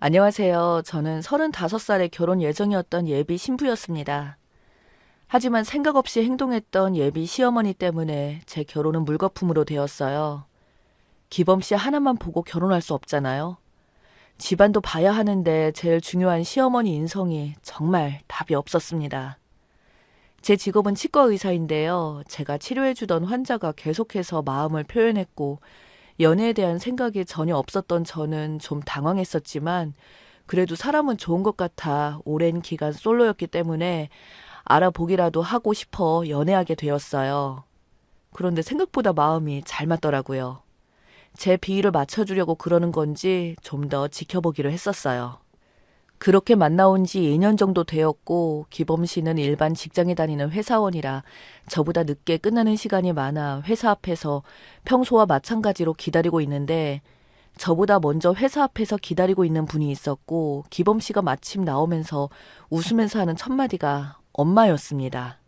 안녕하세요. 저는 35살에 결혼 예정이었던 예비 신부였습니다. 하지만 생각 없이 행동했던 예비 시어머니 때문에 제 결혼은 물거품으로 되었어요. 기범 씨 하나만 보고 결혼할 수 없잖아요. 집안도 봐야 하는데 제일 중요한 시어머니 인성이 정말 답이 없었습니다. 제 직업은 치과 의사인데요. 제가 치료해주던 환자가 계속해서 마음을 표현했고 연애에 대한 생각이 전혀 없었던 저는 좀 당황했었지만 그래도 사람은 좋은 것 같아 오랜 기간 솔로였기 때문에 알아보기라도 하고 싶어 연애하게 되었어요. 그런데 생각보다 마음이 잘 맞더라고요. 제 비위를 맞춰주려고 그러는 건지 좀 더 지켜보기로 했었어요. 그렇게 만나온 지 2년 정도 되었고 기범 씨는 일반 직장에 다니는 회사원이라 저보다 늦게 끝나는 시간이 많아 회사 앞에서 평소와 마찬가지로 기다리고 있는데 저보다 먼저 회사 앞에서 기다리고 있는 분이 있었고 기범 씨가 마침 나오면서 웃으면서 하는 첫마디가 엄마였습니다.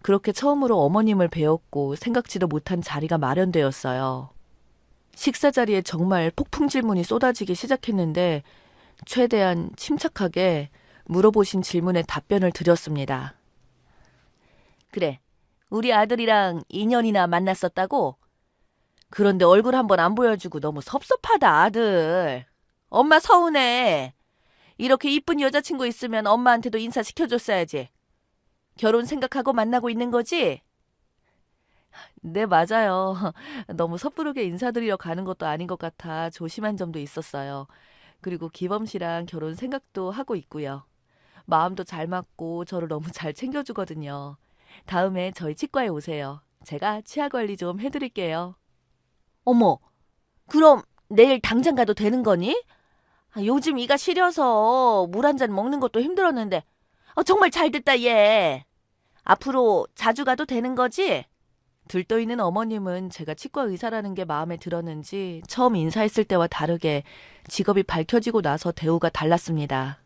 그렇게 처음으로 어머님을 뵈었고 생각지도 못한 자리가 마련되었어요. 식사 자리에 정말 폭풍 질문이 쏟아지기 시작했는데 최대한 침착하게 물어보신 질문에 답변을 드렸습니다. 그래, 우리 아들이랑 2년이나 만났었다고? 그런데 얼굴 한번 안 보여주고 너무 섭섭하다, 아들. 엄마 서운해. 이렇게 이쁜 여자친구 있으면 엄마한테도 인사시켜줬어야지. 결혼 생각하고 만나고 있는 거지? 네, 맞아요. 너무 섣부르게 인사드리러 가는 것도 아닌 것 같아 조심한 점도 있었어요. 그리고 기범 씨랑 결혼 생각도 하고 있고요. 마음도 잘 맞고 저를 너무 잘 챙겨주거든요. 다음에 저희 치과에 오세요. 제가 치아 관리 좀 해드릴게요. 어머, 그럼 내일 당장 가도 되는 거니? 요즘 이가 시려서 물 한 잔 먹는 것도 힘들었는데. 정말 잘 됐다, 얘. 앞으로 자주 가도 되는 거지? 들떠있는 어머님은 제가 치과 의사라는 게 마음에 들었는지 처음 인사했을 때와 다르게 직업이 밝혀지고 나서 대우가 달랐습니다.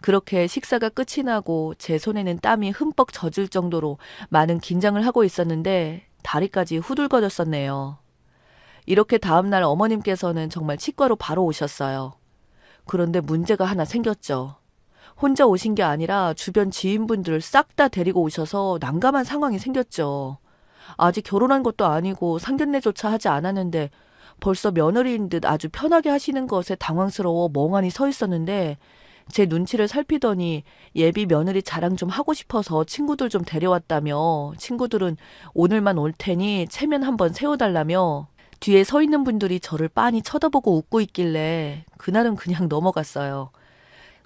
그렇게 식사가 끝이 나고 제 손에는 땀이 흠뻑 젖을 정도로 많은 긴장을 하고 있었는데 다리까지 후들거렸었네요. 이렇게 다음날 어머님께서는 정말 치과로 바로 오셨어요. 그런데 문제가 하나 생겼죠. 혼자 오신 게 아니라 주변 지인분들을 싹 다 데리고 오셔서 난감한 상황이 생겼죠. 아직 결혼한 것도 아니고 상견례조차 하지 않았는데 벌써 며느리인 듯 아주 편하게 하시는 것에 당황스러워 멍하니 서 있었는데 제 눈치를 살피더니 예비 며느리 자랑 좀 하고 싶어서 친구들 좀 데려왔다며 친구들은 오늘만 올 테니 체면 한번 세워달라며 뒤에 서 있는 분들이 저를 빤히 쳐다보고 웃고 있길래 그날은 그냥 넘어갔어요.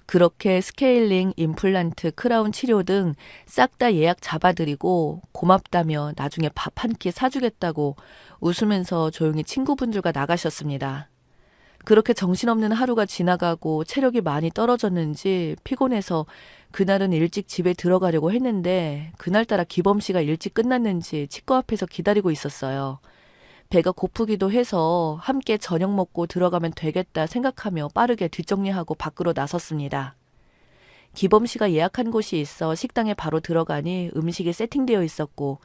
그렇게 스케일링, 임플란트, 크라운 치료 등 싹 다 예약 잡아드리고 고맙다며 나중에 밥 한 끼 사주겠다고 웃으면서 조용히 친구분들과 나가셨습니다. 그렇게 정신없는 하루가 지나가고 체력이 많이 떨어졌는지 피곤해서 그날은 일찍 집에 들어가려고 했는데 그날따라 기범 씨가 일찍 끝났는지 치과 앞에서 기다리고 있었어요. 배가 고프기도 해서 함께 저녁 먹고 들어가면 되겠다 생각하며 빠르게 뒷정리하고 밖으로 나섰습니다. 기범 씨가 예약한 곳이 있어 식당에 바로 들어가니 음식이 세팅되어 있었고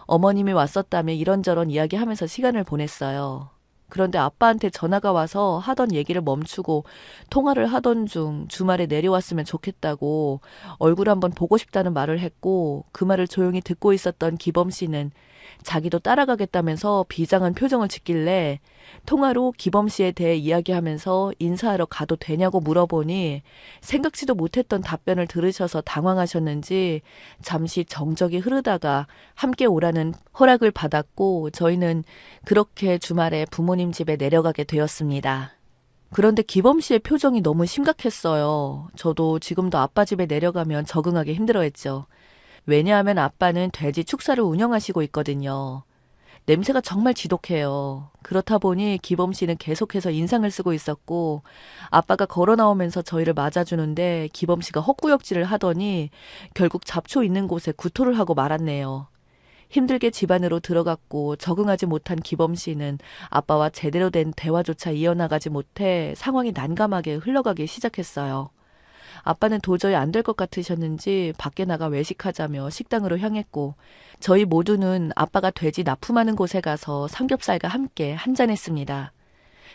어머님이 왔었다며 이런저런 이야기하면서 시간을 보냈어요. 그런데 아빠한테 전화가 와서 하던 얘기를 멈추고 통화를 하던 중 주말에 내려왔으면 좋겠다고 얼굴 한번 보고 싶다는 말을 했고 그 말을 조용히 듣고 있었던 기범 씨는 자기도 따라가겠다면서 비장한 표정을 짓길래 통화로 기범 씨에 대해 이야기하면서 인사하러 가도 되냐고 물어보니 생각지도 못했던 답변을 들으셔서 당황하셨는지 잠시 정적이 흐르다가 함께 오라는 허락을 받았고 저희는 그렇게 주말에 부모님 집에 내려가게 되었습니다. 그런데 기범 씨의 표정이 너무 심각했어요. 저도 지금도 아빠 집에 내려가면 적응하기 힘들어했죠. 왜냐하면 아빠는 돼지 축사를 운영하시고 있거든요. 냄새가 정말 지독해요. 그렇다 보니 기범 씨는 계속해서 인상을 쓰고 있었고 아빠가 걸어 나오면서 저희를 맞아주는데 기범 씨가 헛구역질을 하더니 결국 잡초 있는 곳에 구토를 하고 말았네요. 힘들게 집 안으로 들어갔고 적응하지 못한 기범 씨는 아빠와 제대로 된 대화조차 이어나가지 못해 상황이 난감하게 흘러가기 시작했어요. 아빠는 도저히 안 될 것 같으셨는지 밖에 나가 외식하자며 식당으로 향했고 저희 모두는 아빠가 돼지 납품하는 곳에 가서 삼겹살과 함께 한잔했습니다.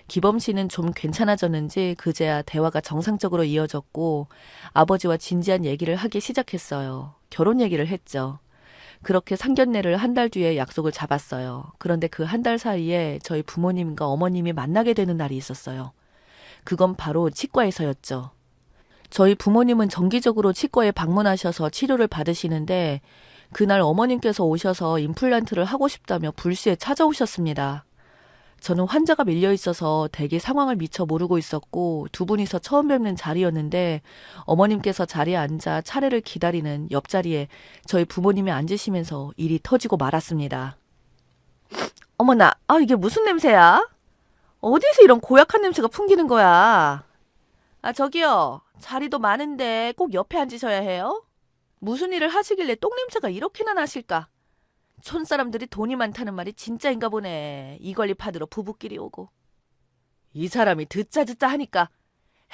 기범 씨는 좀 괜찮아졌는지 그제야 대화가 정상적으로 이어졌고 아버지와 진지한 얘기를 하기 시작했어요. 결혼 얘기를 했죠. 그렇게 상견례를 한 달 뒤에 약속을 잡았어요. 그런데 그 한 달 사이에 저희 부모님과 어머님이 만나게 되는 날이 있었어요. 그건 바로 치과에서였죠. 저희 부모님은 정기적으로 치과에 방문하셔서 치료를 받으시는데 그날 어머님께서 오셔서 임플란트를 하고 싶다며 불시에 찾아오셨습니다. 저는 환자가 밀려 있어서 대기 상황을 미처 모르고 있었고 두 분이서 처음 뵙는 자리였는데 어머님께서 자리에 앉아 차례를 기다리는 옆자리에 저희 부모님이 앉으시면서 일이 터지고 말았습니다. 어머나, 이게 무슨 냄새야? 어디서 이런 고약한 냄새가 풍기는 거야? 저기요. 자리도 많은데 꼭 옆에 앉으셔야 해요? 무슨 일을 하시길래 똥냄새가 이렇게나 나실까? 촌사람들이 돈이 많다는 말이 진짜인가 보네. 이 권리 받으러 부부끼리 오고. 이 사람이 듣자 하니까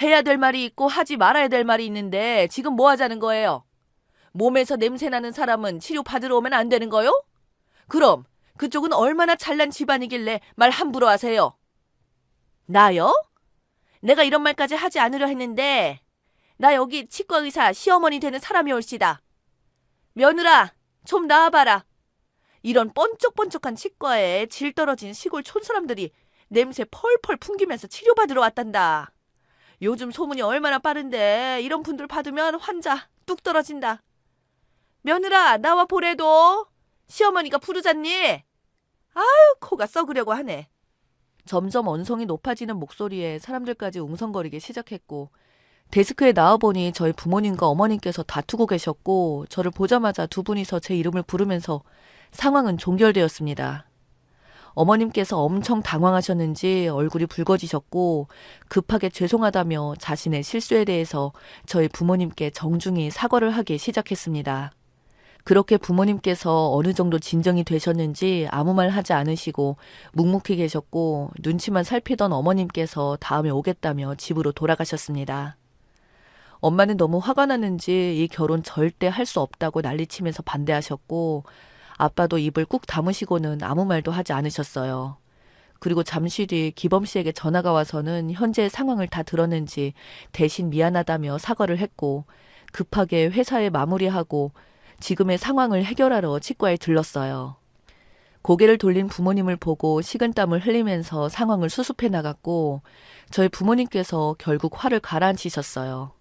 해야 될 말이 있고 하지 말아야 될 말이 있는데 지금 뭐 하자는 거예요? 몸에서 냄새 나는 사람은 치료 받으러 오면 안 되는 거요? 그럼 그쪽은 얼마나 잘난 집안이길래 말 함부로 하세요? 나요? 내가 이런 말까지 하지 않으려 했는데 나 여기 치과 의사 시어머니 되는 사람이 올시다. 며느라 좀 나와봐라. 이런 번쩍번쩍한 치과에 질 떨어진 시골 촌사람들이 냄새 펄펄 풍기면서 치료받으러 왔단다. 요즘 소문이 얼마나 빠른데 이런 분들 받으면 환자 뚝 떨어진다. 며느라 나와 보래도. 시어머니가 부르잖니. 아유 코가 썩으려고 하네. 점점 언성이 높아지는 목소리에 사람들까지 웅성거리기 시작했고 데스크에 나와보니 저희 부모님과 어머님께서 다투고 계셨고 저를 보자마자 두 분이서 제 이름을 부르면서 상황은 종결되었습니다. 어머님께서 엄청 당황하셨는지 얼굴이 붉어지셨고 급하게 죄송하다며 자신의 실수에 대해서 저희 부모님께 정중히 사과를 하기 시작했습니다. 그렇게 부모님께서 어느 정도 진정이 되셨는지 아무 말 하지 않으시고 묵묵히 계셨고 눈치만 살피던 어머님께서 다음에 오겠다며 집으로 돌아가셨습니다. 엄마는 너무 화가 났는지 이 결혼 절대 할 수 없다고 난리치면서 반대하셨고 아빠도 입을 꾹 다무시고는 아무 말도 하지 않으셨어요. 그리고 잠시 뒤 기범 씨에게 전화가 와서는 현재의 상황을 다 들었는지 대신 미안하다며 사과를 했고 급하게 회사에 마무리하고 지금의 상황을 해결하러 치과에 들렀어요. 고개를 돌린 부모님을 보고 식은땀을 흘리면서 상황을 수습해 나갔고 저희 부모님께서 결국 화를 가라앉히셨어요.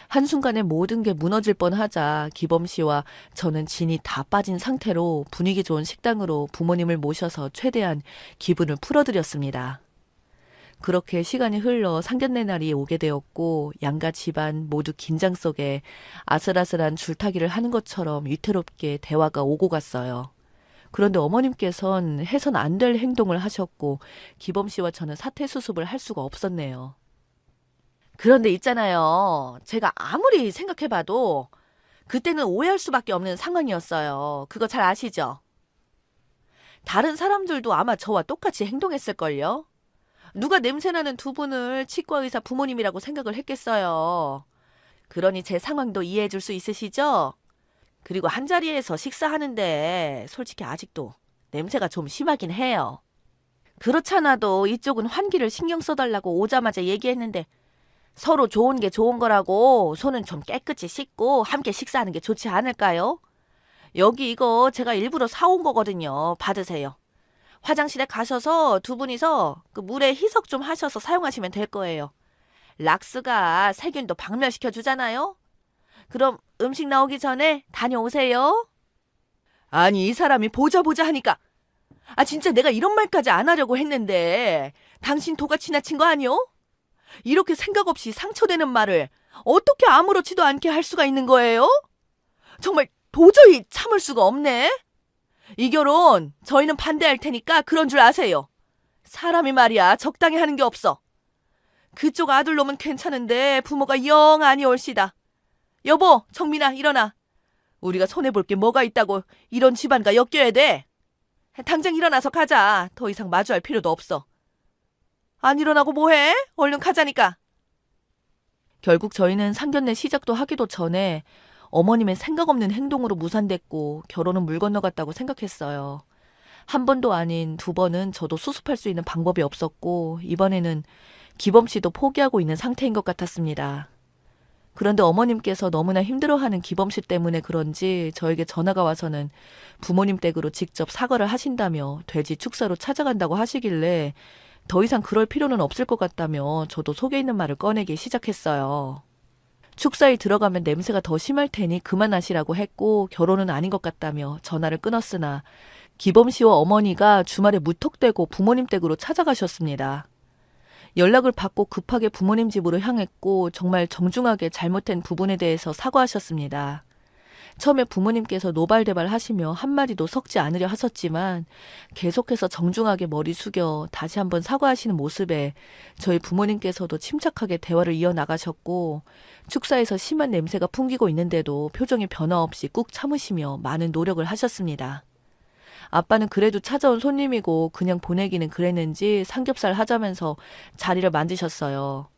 한순간에 모든 게 무너질 뻔하자 기범 씨와 저는 진이 다 빠진 상태로 분위기 좋은 식당으로 부모님을 모셔서 최대한 기분을 풀어드렸습니다. 그렇게 시간이 흘러 상견례 날이 오게 되었고 양가 집안 모두 긴장 속에 아슬아슬한 줄타기를 하는 것처럼 위태롭게 대화가 오고 갔어요. 그런데 어머님께선 해선 안 될 행동을 하셨고 기범 씨와 저는 사퇴 수습을 할 수가 없었네요. 그런데 있잖아요. 제가 아무리 생각해봐도 그때는 오해할 수밖에 없는 상황이었어요. 그거 잘 아시죠? 다른 사람들도 아마 저와 똑같이 행동했을걸요? 누가 냄새나는 두 분을 치과 의사 부모님이라고 생각을 했겠어요. 그러니 제 상황도 이해해 줄 수 있으시죠? 그리고 한자리에서 식사하는데 솔직히 아직도 냄새가 좀 심하긴 해요. 그렇잖아도 이쪽은 환기를 신경 써달라고 오자마자 얘기했는데 서로 좋은 게 좋은 거라고 손은 좀 깨끗이 씻고 함께 식사하는 게 좋지 않을까요? 여기 이거 제가 일부러 사온 거거든요. 받으세요. 화장실에 가셔서 두 분이서 그 물에 희석 좀 하셔서 사용하시면 될 거예요. 락스가 세균도 박멸시켜 주잖아요. 그럼 음식 나오기 전에 다녀오세요. 아니 이 사람이 보자 하니까 진짜 내가 이런 말까지 안 하려고 했는데 당신 도가 지나친 거 아니요? 이렇게 생각 없이 상처되는 말을 어떻게 아무렇지도 않게 할 수가 있는 거예요? 정말 도저히 참을 수가 없네. 이 결혼 저희는 반대할 테니까 그런 줄 아세요. 사람이 말이야 적당히 하는 게 없어. 그쪽 아들놈은 괜찮은데 부모가 영 아니 올시다. 여보, 정민아 일어나. 우리가 손해볼 게 뭐가 있다고 이런 집안과 엮여야 돼. 당장 일어나서 가자. 더 이상 마주할 필요도 없어. 안 일어나고 뭐해? 얼른 가자니까. 결국 저희는 상견례 시작도 하기도 전에 어머님의 생각 없는 행동으로 무산됐고 결혼은 물 건너갔다고 생각했어요. 한 번도 아닌 두 번은 저도 수습할 수 있는 방법이 없었고 이번에는 기범 씨도 포기하고 있는 상태인 것 같았습니다. 그런데 어머님께서 너무나 힘들어하는 기범 씨 때문에 그런지 저에게 전화가 와서는 부모님 댁으로 직접 사과를 하신다며 돼지 축사로 찾아간다고 하시길래 더 이상 그럴 필요는 없을 것 같다며 저도 속에 있는 말을 꺼내기 시작했어요. 축사에 들어가면 냄새가 더 심할 테니 그만하시라고 했고 결혼은 아닌 것 같다며 전화를 끊었으나 기범 씨와 어머니가 주말에 무턱대고 부모님 댁으로 찾아가셨습니다. 연락을 받고 급하게 부모님 집으로 향했고 정말 정중하게 잘못된 부분에 대해서 사과하셨습니다. 처음에 부모님께서 노발대발 하시며 한마디도 섞지 않으려 하셨지만 계속해서 정중하게 머리 숙여 다시 한번 사과하시는 모습에 저희 부모님께서도 침착하게 대화를 이어나가셨고 축사에서 심한 냄새가 풍기고 있는데도 표정의 변화 없이 꾹 참으시며 많은 노력을 하셨습니다. 아빠는 그래도 찾아온 손님이고 그냥 보내기는 그랬는지 삼겹살 하자면서 자리를 만지셨어요.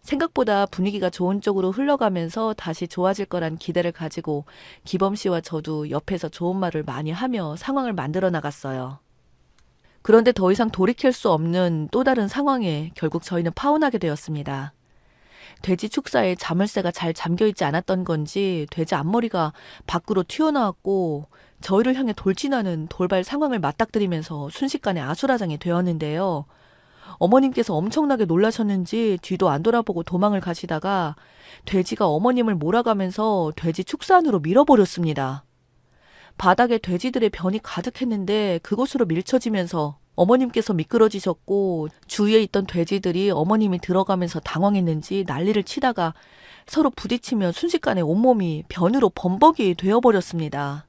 생각보다 분위기가 좋은 쪽으로 흘러가면서 다시 좋아질 거란 기대를 가지고 기범 씨와 저도 옆에서 좋은 말을 많이 하며 상황을 만들어 나갔어요. 그런데 더 이상 돌이킬 수 없는 또 다른 상황에 결국 저희는 파혼하게 되었습니다. 돼지 축사에 자물쇠가 잘 잠겨있지 않았던 건지 돼지 앞머리가 밖으로 튀어나왔고 저희를 향해 돌진하는 돌발 상황을 맞닥뜨리면서 순식간에 아수라장이 되었는데요. 어머님께서 엄청나게 놀라셨는지 뒤도 안 돌아보고 도망을 가시다가 돼지가 어머님을 몰아가면서 돼지 축사 안으로 밀어버렸습니다. 바닥에 돼지들의 변이 가득했는데 그곳으로 밀쳐지면서 어머님께서 미끄러지셨고 주위에 있던 돼지들이 어머님이 들어가면서 당황했는지 난리를 치다가 서로 부딪히며 순식간에 온몸이 변으로 범벅이 되어버렸습니다.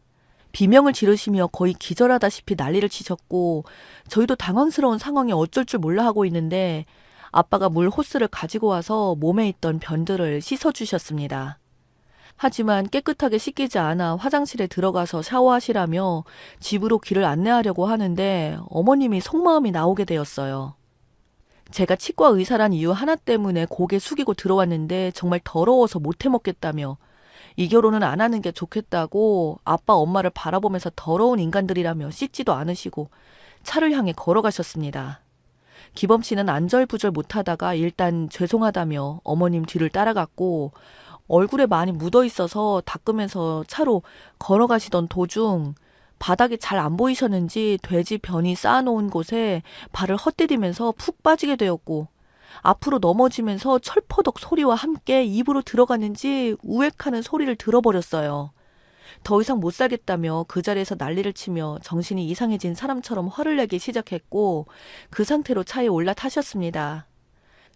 비명을 지르시며 거의 기절하다시피 난리를 치셨고 저희도 당황스러운 상황에 어쩔 줄 몰라 하고 있는데 아빠가 물 호스를 가지고 와서 몸에 있던 변들을 씻어주셨습니다. 하지만 깨끗하게 씻기지 않아 화장실에 들어가서 샤워하시라며 집으로 길을 안내하려고 하는데 어머님이 속마음이 나오게 되었어요. 제가 치과 의사란 이유 하나 때문에 고개 숙이고 들어왔는데 정말 더러워서 못 해먹겠다며 이 결혼은 안 하는 게 좋겠다고 아빠 엄마를 바라보면서 더러운 인간들이라며 씻지도 않으시고 차를 향해 걸어가셨습니다. 기범 씨는 안절부절 못하다가 일단 죄송하다며 어머님 뒤를 따라갔고 얼굴에 많이 묻어 있어서 닦으면서 차로 걸어가시던 도중 바닥이 잘 안 보이셨는지 돼지 변이 쌓아놓은 곳에 발을 헛디디면서 푹 빠지게 되었고 앞으로 넘어지면서 철퍼덕 소리와 함께 입으로 들어갔는지 우액하는 소리를 들어버렸어요. 더 이상 못 살겠다며 그 자리에서 난리를 치며 정신이 이상해진 사람처럼 화를 내기 시작했고 그 상태로 차에 올라타셨습니다.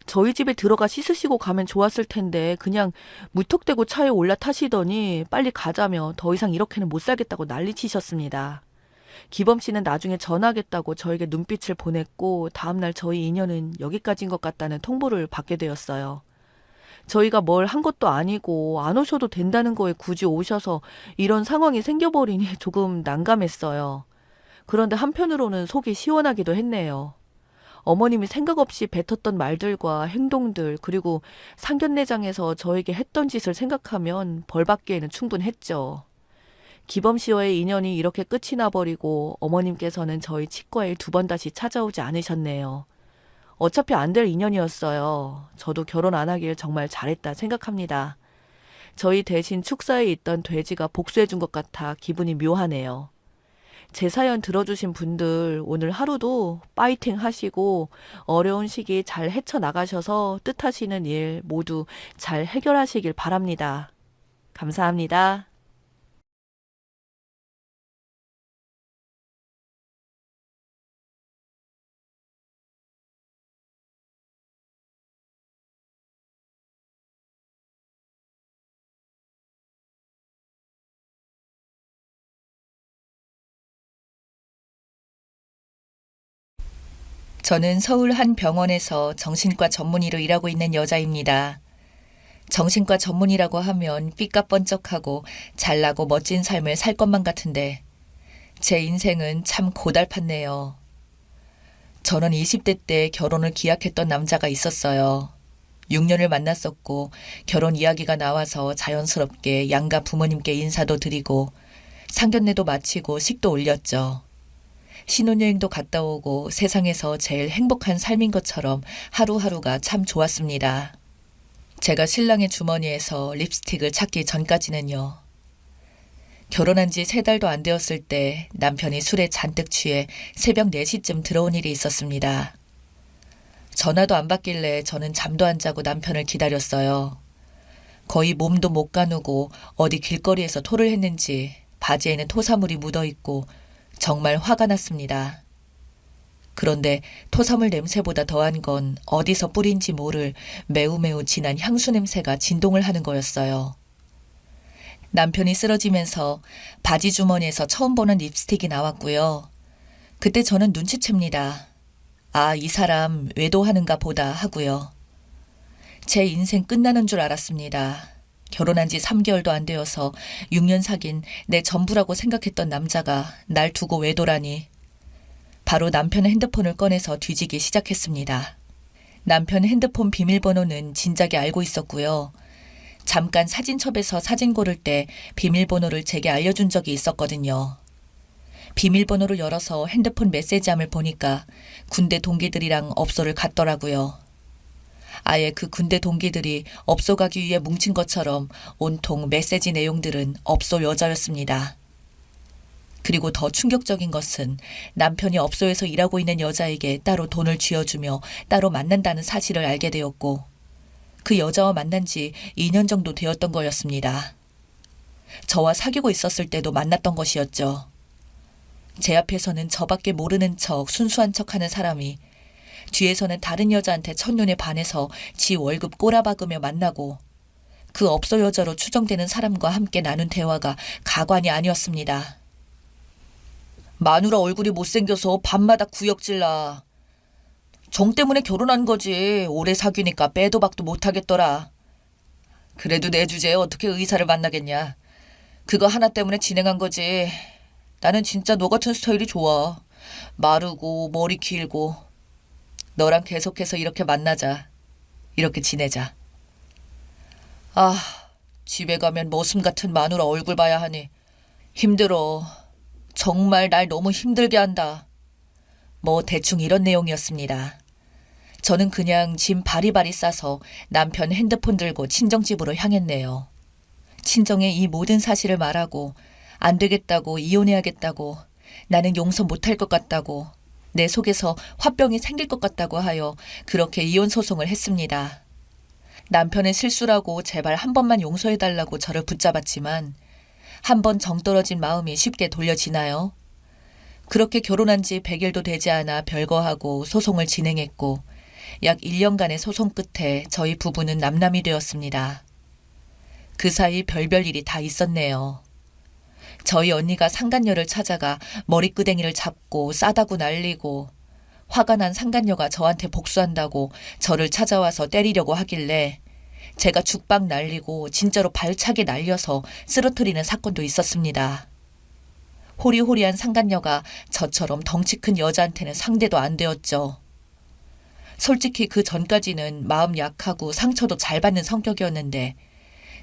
저희 집에 들어가 씻으시고 가면 좋았을 텐데 그냥 무턱대고 차에 올라타시더니 빨리 가자며 더 이상 이렇게는 못 살겠다고 난리치셨습니다. 기범 씨는 나중에 전화하겠다고 저에게 눈빛을 보냈고 다음날 저희 인연은 여기까지인 것 같다는 통보를 받게 되었어요. 저희가 뭘 한 것도 아니고 안 오셔도 된다는 거에 굳이 오셔서 이런 상황이 생겨버리니 조금 난감했어요. 그런데 한편으로는 속이 시원하기도 했네요. 어머님이 생각 없이 뱉었던 말들과 행동들 그리고 상견례장에서 저에게 했던 짓을 생각하면 벌받기에는 충분했죠. 기범 씨와의 인연이 이렇게 끝이 나버리고 어머님께서는 저희 치과에 두 번 다시 찾아오지 않으셨네요. 어차피 안 될 인연이었어요. 저도 결혼 안 하길 정말 잘했다 생각합니다. 저희 대신 축사에 있던 돼지가 복수해준 것 같아 기분이 묘하네요. 제 사연 들어주신 분들 오늘 하루도 파이팅 하시고 어려운 시기 잘 헤쳐나가셔서 뜻하시는 일 모두 잘 해결하시길 바랍니다. 감사합니다. 저는 서울 한 병원에서 정신과 전문의로 일하고 있는 여자입니다. 정신과 전문의라고 하면 삐까뻔쩍하고 잘나고 멋진 삶을 살 것만 같은데 제 인생은 참 고달팠네요. 저는 20대 때 결혼을 기약했던 남자가 있었어요. 6년을 만났었고 결혼 이야기가 나와서 자연스럽게 양가 부모님께 인사도 드리고 상견례도 마치고 식도 올렸죠. 신혼여행도 갔다 오고 세상에서 제일 행복한 삶인 것처럼 하루하루가 참 좋았습니다. 제가 신랑의 주머니에서 립스틱을 찾기 전까지는요. 결혼한 지 3달도 안 되었을 때 남편이 술에 잔뜩 취해 새벽 4시쯤 들어온 일이 있었습니다. 전화도 안 받길래 저는 잠도 안 자고 남편을 기다렸어요. 거의 몸도 못 가누고 어디 길거리에서 토를 했는지 바지에는 토사물이 묻어있고 정말 화가 났습니다. 그런데 토사물 냄새보다 더한 건 어디서 뿌린지 모를 매우 진한 향수 냄새가 진동을 하는 거였어요. 남편이 쓰러지면서 바지 주머니에서 처음 보는 립스틱이 나왔고요. 그때 저는 눈치챕니다. 아, 이 사람 외도하는가 보다 하고요. 제 인생 끝나는 줄 알았습니다. 결혼한 지 3개월도 안 되어서 6년 사귄 내 전부라고 생각했던 남자가 날 두고 외도라니. 바로 남편의 핸드폰을 꺼내서 뒤지기 시작했습니다. 남편 핸드폰 비밀번호는 진작에 알고 있었고요. 잠깐 사진첩에서 사진 고를 때 비밀번호를 제게 알려준 적이 있었거든요. 비밀번호를 열어서 핸드폰 메시지함을 보니까 군대 동기들이랑 업소를 갔더라고요. 아예 그 군대 동기들이 업소 가기 위해 뭉친 것처럼 온통 메시지 내용들은 업소 여자였습니다. 그리고 더 충격적인 것은 남편이 업소에서 일하고 있는 여자에게 따로 돈을 쥐어주며 따로 만난다는 사실을 알게 되었고 그 여자와 만난 지 2년 정도 되었던 거였습니다. 저와 사귀고 있었을 때도 만났던 것이었죠. 제 앞에서는 저밖에 모르는 척 순수한 척하는 사람이 뒤에서는 다른 여자한테 첫눈에 반해서 지 월급 꼬라박으며 만나고 그 업소 여자로 추정되는 사람과 함께 나눈 대화가 가관이 아니었습니다. 마누라 얼굴이 못생겨서 밤마다 구역질나. 정 때문에 결혼한 거지. 오래 사귀니까 빼도 박도 못하겠더라. 그래도 내 주제에 어떻게 의사를 만나겠냐. 그거 하나 때문에 진행한 거지. 나는 진짜 너 같은 스타일이 좋아. 마르고 머리 길고. 너랑 계속해서 이렇게 만나자. 이렇게 지내자. 아, 집에 가면 머슴 같은 마누라 얼굴 봐야 하니 힘들어. 정말 날 너무 힘들게 한다. 뭐 대충 이런 내용이었습니다. 저는 그냥 짐 바리바리 싸서 남편 핸드폰 들고 친정집으로 향했네요. 친정에 이 모든 사실을 말하고 안 되겠다고 이혼해야겠다고 나는 용서 못할 것 같다고 내 속에서 화병이 생길 것 같다고 하여 그렇게 이혼 소송을 했습니다. 남편은 실수라고 제발 한 번만 용서해달라고 저를 붙잡았지만 한 번 정 떨어진 마음이 쉽게 돌려지나요? 그렇게 결혼한 지 100일도 되지 않아 별거하고 소송을 진행했고 약 1년간의 소송 끝에 저희 부부는 남남이 되었습니다. 그 사이 별별 일이 다 있었네요. 저희 언니가 상간녀를 찾아가 머리끄댕이를 잡고 싸다구 날리고 화가 난 상간녀가 저한테 복수한다고 저를 찾아와서 때리려고 하길래 제가 죽박 날리고 진짜로 발차게 날려서 쓰러뜨리는 사건도 있었습니다. 호리호리한 상간녀가 저처럼 덩치 큰 여자한테는 상대도 안 되었죠. 솔직히 그 전까지는 마음 약하고 상처도 잘 받는 성격이었는데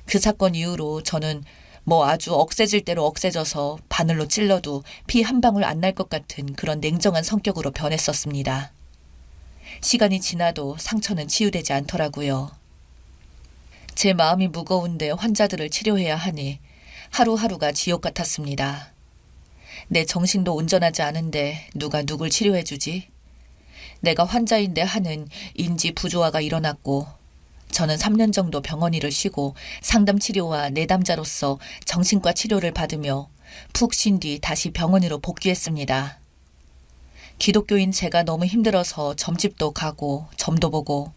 그 사건 이후로 저는 뭐 아주 억세질 대로 억세져서 바늘로 찔러도 피 한 방울 안 날 것 같은 그런 냉정한 성격으로 변했었습니다. 시간이 지나도 상처는 치유되지 않더라고요. 제 마음이 무거운데 환자들을 치료해야 하니 하루하루가 지옥 같았습니다. 내 정신도 온전하지 않은데 누가 누굴 치료해주지? 내가 환자인데 하는 인지 부조화가 일어났고 저는 3년 정도 병원 일을 쉬고 상담 치료와 내담자로서 정신과 치료를 받으며 푹 쉰 뒤 다시 병원으로 복귀했습니다. 기독교인 제가 너무 힘들어서 점집도 가고 점도 보고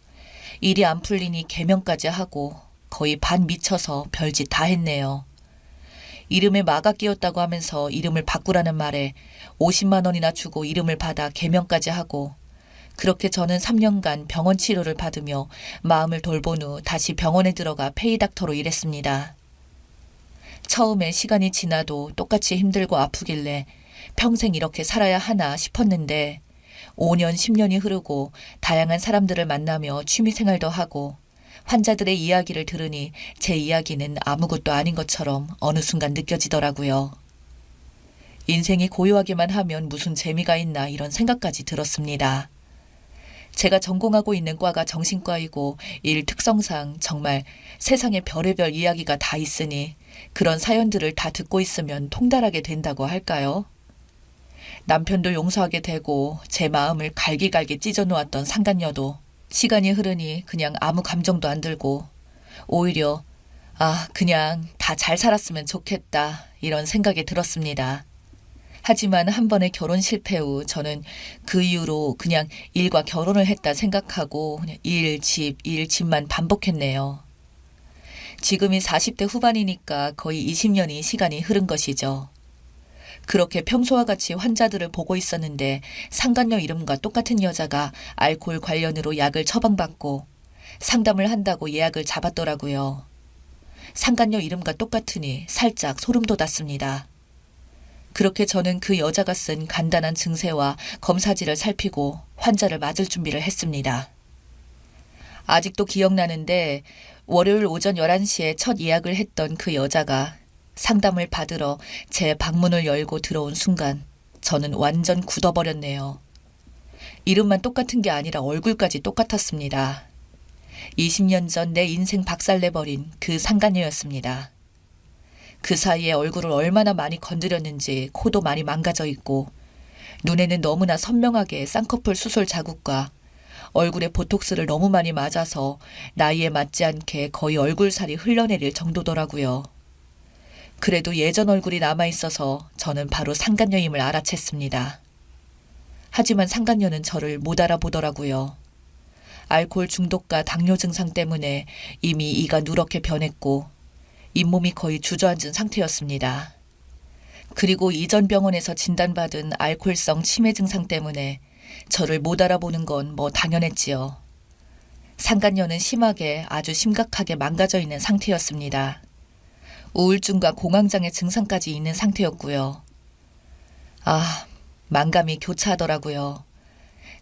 일이 안 풀리니 개명까지 하고 거의 반 미쳐서 별짓 다 했네요. 이름에 마가 끼었다고 하면서 이름을 바꾸라는 말에 50만 원이나 주고 이름을 받아 개명까지 하고 그렇게 저는 3년간 병원 치료를 받으며 마음을 돌본 후 다시 병원에 들어가 페이닥터로 일했습니다. 처음에 시간이 지나도 똑같이 힘들고 아프길래 평생 이렇게 살아야 하나 싶었는데 5년, 10년이 흐르고 다양한 사람들을 만나며 취미생활도 하고 환자들의 이야기를 들으니 제 이야기는 아무것도 아닌 것처럼 어느 순간 느껴지더라고요. 인생이 고요하기만 하면 무슨 재미가 있나 이런 생각까지 들었습니다. 제가 전공하고 있는 과가 정신과이고 일 특성상 정말 세상에 별의별 이야기가 다 있으니 그런 사연들을 다 듣고 있으면 통달하게 된다고 할까요? 남편도 용서하게 되고 제 마음을 갈기갈기 찢어놓았던 상간녀도 시간이 흐르니 그냥 아무 감정도 안 들고 오히려 그냥 다 잘 살았으면 좋겠다 이런 생각이 들었습니다. 하지만 한 번의 결혼 실패 후 저는 그 이후로 그냥 일과 결혼을 했다 생각하고 그냥 일, 집만 반복했네요. 지금이 40대 후반이니까 거의 20년이 시간이 흐른 것이죠. 그렇게 평소와 같이 환자들을 보고 있었는데 상간녀 이름과 똑같은 여자가 알코올 관련으로 약을 처방받고 상담을 한다고 예약을 잡았더라고요. 상간녀 이름과 똑같으니 살짝 소름 돋았습니다. 그렇게 저는 그 여자가 쓴 간단한 증세와 검사지를 살피고 환자를 맞을 준비를 했습니다. 아직도 기억나는데 월요일 오전 11시에 첫 예약을 했던 그 여자가 상담을 받으러 제 방문을 열고 들어온 순간 저는 완전 굳어버렸네요. 이름만 똑같은 게 아니라 얼굴까지 똑같았습니다. 20년 전 내 인생 박살내버린 그 상간녀였습니다. 그 사이에 얼굴을 얼마나 많이 건드렸는지 코도 많이 망가져 있고 눈에는 너무나 선명하게 쌍꺼풀 수술 자국과 얼굴에 보톡스를 너무 많이 맞아서 나이에 맞지 않게 거의 얼굴살이 흘러내릴 정도더라고요. 그래도 예전 얼굴이 남아있어서 저는 바로 상간녀임을 알아챘습니다. 하지만 상간녀는 저를 못 알아보더라고요. 알코올 중독과 당뇨 증상 때문에 이미 이가 누렇게 변했고 잇몸이 거의 주저앉은 상태였습니다. 그리고 이전 병원에서 진단받은 알코올성 치매 증상 때문에 저를 못 알아보는 건 뭐 당연했지요. 상간녀는 심하게 아주 심각하게 망가져 있는 상태였습니다. 우울증과 공황장애 증상까지 있는 상태였고요. 만감이 교차하더라고요.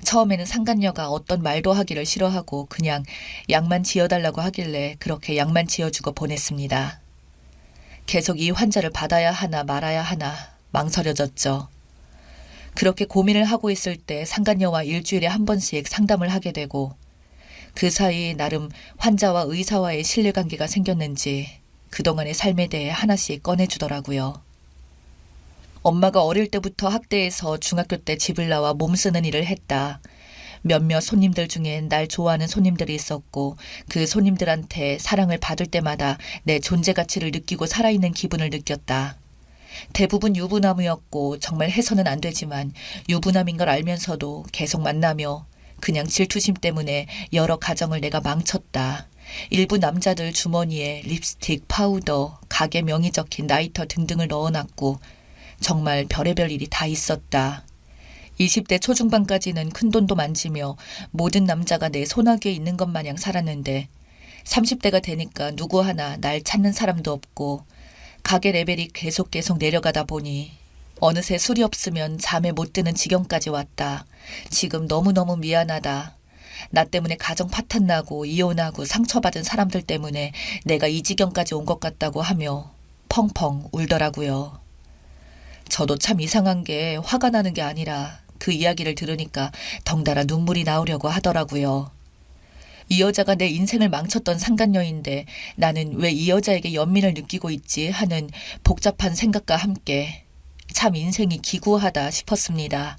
처음에는 상간녀가 어떤 말도 하기를 싫어하고 그냥 약만 지어달라고 하길래 그렇게 약만 지어주고 보냈습니다. 계속 이 환자를 받아야 하나 말아야 하나 망설여졌죠. 그렇게 고민을 하고 있을 때 상간녀와 일주일에 한 번씩 상담을 하게 되고 그 사이 나름 환자와 의사와의 신뢰관계가 생겼는지 그동안의 삶에 대해 하나씩 꺼내주더라고요. 엄마가 어릴 때부터 학대해서 중학교 때 집을 나와 몸쓰는 일을 했다. 몇몇 손님들 중엔 날 좋아하는 손님들이 있었고 그 손님들한테 사랑을 받을 때마다 내 존재 가치를 느끼고 살아있는 기분을 느꼈다. 대부분 유부남이었고 정말 해서는 안 되지만 유부남인 걸 알면서도 계속 만나며 그냥 질투심 때문에 여러 가정을 내가 망쳤다. 일부 남자들 주머니에 립스틱, 파우더, 가게 명이 적힌 라이터 등등을 넣어놨고 정말 별의별 일이 다 있었다. 20대 초중반까지는 큰돈도 만지며 모든 남자가 내 손아귀에 있는 것 마냥 살았는데 30대가 되니까 누구 하나 날 찾는 사람도 없고 가게 레벨이 계속 내려가다 보니 어느새 술이 없으면 잠에 못 드는 지경까지 왔다. 지금 너무너무 미안하다. 나 때문에 가정 파탄나고 이혼하고 상처받은 사람들 때문에 내가 이 지경까지 온 것 같다고 하며 펑펑 울더라고요. 저도 참 이상한 게 화가 나는 게 아니라 그 이야기를 들으니까 덩달아 눈물이 나오려고 하더라고요. 이 여자가 내 인생을 망쳤던 상간녀인데 나는 왜 이 여자에게 연민을 느끼고 있지 하는 복잡한 생각과 함께 참 인생이 기구하다 싶었습니다.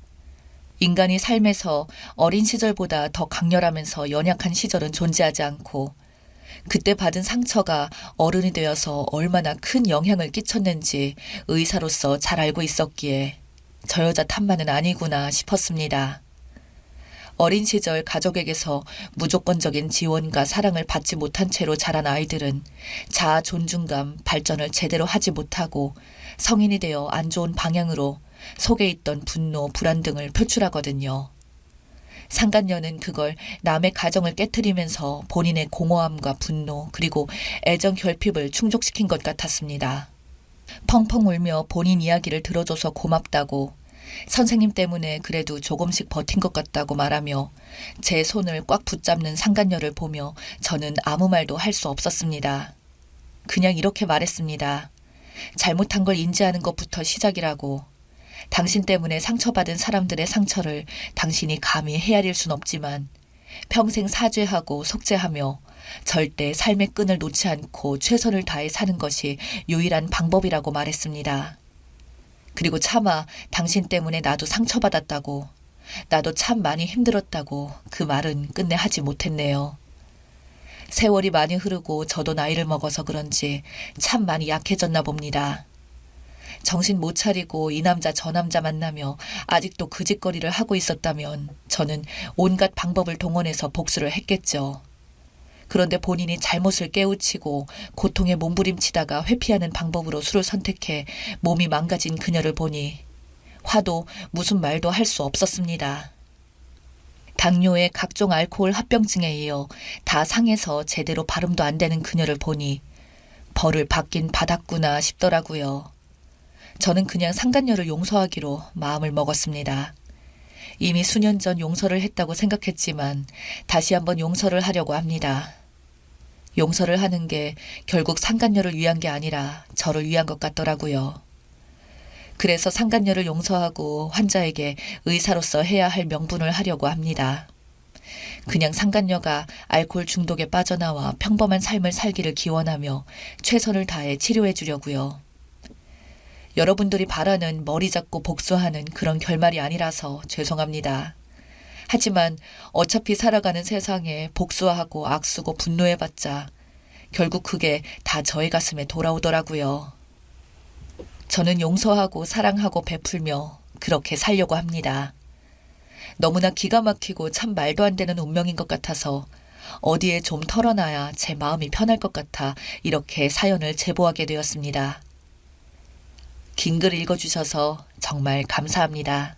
인간이 삶에서 어린 시절보다 더 강렬하면서 연약한 시절은 존재하지 않고 그때 받은 상처가 어른이 되어서 얼마나 큰 영향을 끼쳤는지 의사로서 잘 알고 있었기에 저 여자 탓만은 아니구나 싶었습니다. 어린 시절 가족에게서 무조건적인 지원과 사랑을 받지 못한 채로 자란 아이들은 자아 존중감 발전을 제대로 하지 못하고 성인이 되어 안 좋은 방향으로 속에 있던 분노, 불안 등을 표출하거든요. 상간녀는 그걸 남의 가정을 깨트리면서 본인의 공허함과 분노 그리고 애정 결핍을 충족시킨 것 같았습니다. 펑펑 울며 본인 이야기를 들어줘서 고맙다고 선생님 때문에 그래도 조금씩 버틴 것 같다고 말하며 제 손을 꽉 붙잡는 상간녀를 보며 저는 아무 말도 할 수 없었습니다. 그냥 이렇게 말했습니다. 잘못한 걸 인지하는 것부터 시작이라고. 당신 때문에 상처받은 사람들의 상처를 당신이 감히 헤아릴 순 없지만 평생 사죄하고 속죄하며 절대 삶의 끈을 놓지 않고 최선을 다해 사는 것이 유일한 방법이라고 말했습니다. 그리고 차마 당신 때문에 나도 상처받았다고, 나도 참 많이 힘들었다고 그 말은 끝내 하지 못했네요. 세월이 많이 흐르고 저도 나이를 먹어서 그런지 참 많이 약해졌나 봅니다. 정신 못 차리고 이 남자 저 남자 만나며 아직도 그 짓거리를 하고 있었다면 저는 온갖 방법을 동원해서 복수를 했겠죠. 그런데 본인이 잘못을 깨우치고 고통에 몸부림치다가 회피하는 방법으로 술을 선택해 몸이 망가진 그녀를 보니 화도 무슨 말도 할 수 없었습니다. 당뇨에 각종 알코올 합병증에 이어 다 상해서 제대로 발음도 안 되는 그녀를 보니 벌을 받긴 받았구나 싶더라고요. 저는 그냥 상간녀를 용서하기로 마음을 먹었습니다. 이미 수년 전 용서를 했다고 생각했지만 다시 한번 용서를 하려고 합니다. 용서를 하는 게 결국 상간녀를 위한 게 아니라 저를 위한 것 같더라고요. 그래서 상간녀를 용서하고 환자에게 의사로서 해야 할 명분을 하려고 합니다. 그냥 상간녀가 알코올 중독에 빠져나와 평범한 삶을 살기를 기원하며 최선을 다해 치료해 주려고요. 여러분들이 바라는 머리 잡고 복수하는 그런 결말이 아니라서 죄송합니다. 하지만 어차피 살아가는 세상에 복수하고 악수고 분노해봤자 결국 그게 다 저의 가슴에 돌아오더라고요. 저는 용서하고 사랑하고 베풀며 그렇게 살려고 합니다. 너무나 기가 막히고 참 말도 안 되는 운명인 것 같아서 어디에 좀 털어놔야 제 마음이 편할 것 같아 이렇게 사연을 제보하게 되었습니다. 긴 글 읽어주셔서 정말 감사합니다.